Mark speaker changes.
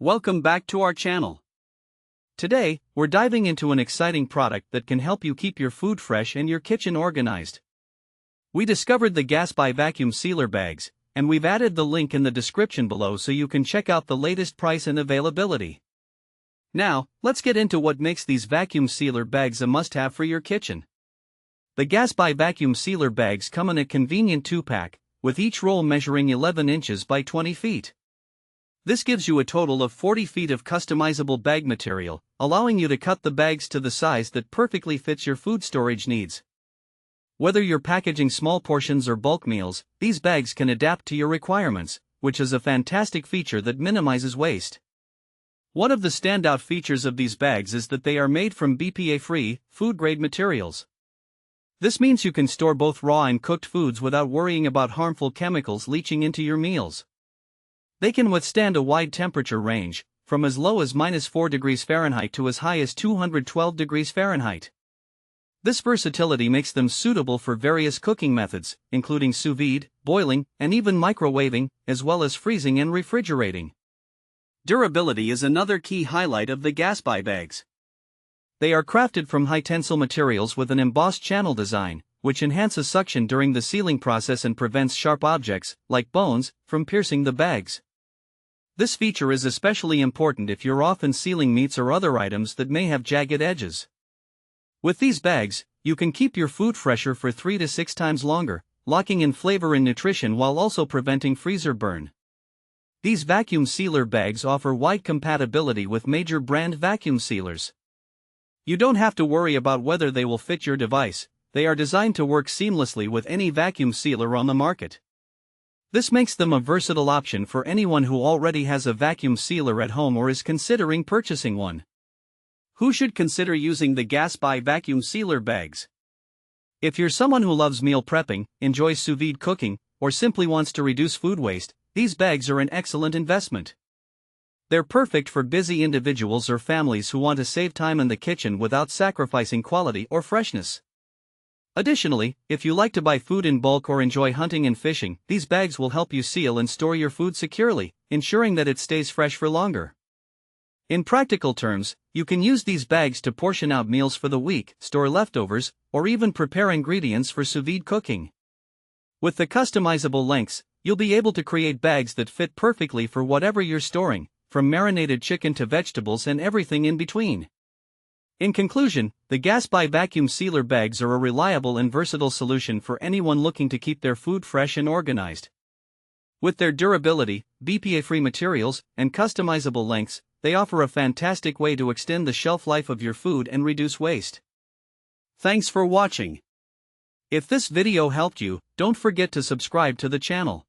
Speaker 1: Welcome back to our channel. Today, we're diving into an exciting product that can help you keep your food fresh and your kitchen organized. We discovered the Gasbye Vacuum Sealer Bags, and we've added the link in the description below so you can check out the latest price and availability. Now, let's get into what makes these vacuum sealer bags a must-have for your kitchen. The Gasbye Vacuum Sealer Bags come in a convenient 2-pack, with each roll measuring 11 inches by 20 feet. This gives you a total of 40 feet of customizable bag material, allowing you to cut the bags to the size that perfectly fits your food storage needs. Whether you're packaging small portions or bulk meals, these bags can adapt to your requirements, which is a fantastic feature that minimizes waste. One of the standout features of these bags is that they are made from BPA-free, food-grade materials. This means you can store both raw and cooked foods without worrying about harmful chemicals leaching into your meals. They can withstand a wide temperature range, from as low as -4 degrees Fahrenheit to as high as 212 degrees Fahrenheit. This versatility makes them suitable for various cooking methods, including sous vide, boiling, and even microwaving, as well as freezing and refrigerating. Durability is another key highlight of the Gasbye bags. They are crafted from high-tensile materials with an embossed channel design, which enhances suction during the sealing process and prevents sharp objects, like bones, from piercing the bags. This feature is especially important if you're often sealing meats or other items that may have jagged edges. With these bags, you can keep your food fresher for 3 to 6 times longer, locking in flavor and nutrition while also preventing freezer burn. These vacuum sealer bags offer wide compatibility with major brand vacuum sealers. You don't have to worry about whether they will fit your device. They are designed to work seamlessly with any vacuum sealer on the market. This makes them a versatile option for anyone who already has a vacuum sealer at home or is considering purchasing one. Who should consider using the Gasbye Vacuum Sealer Bags? If you're someone who loves meal prepping, enjoys sous vide cooking, or simply wants to reduce food waste, these bags are an excellent investment. They're perfect for busy individuals or families who want to save time in the kitchen without sacrificing quality or freshness. Additionally, if you like to buy food in bulk or enjoy hunting and fishing, these bags will help you seal and store your food securely, ensuring that it stays fresh for longer. In practical terms, you can use these bags to portion out meals for the week, store leftovers, or even prepare ingredients for sous vide cooking. With the customizable lengths, you'll be able to create bags that fit perfectly for whatever you're storing, from marinated chicken to vegetables and everything in between. In conclusion, the Gasbye Vacuum Sealer Bags are a reliable and versatile solution for anyone looking to keep their food fresh and organized. With their durability, BPA-free materials, and customizable lengths, they offer a fantastic way to extend the shelf life of your food and reduce waste. Thanks for watching. If this video helped you, don't forget to subscribe to the channel.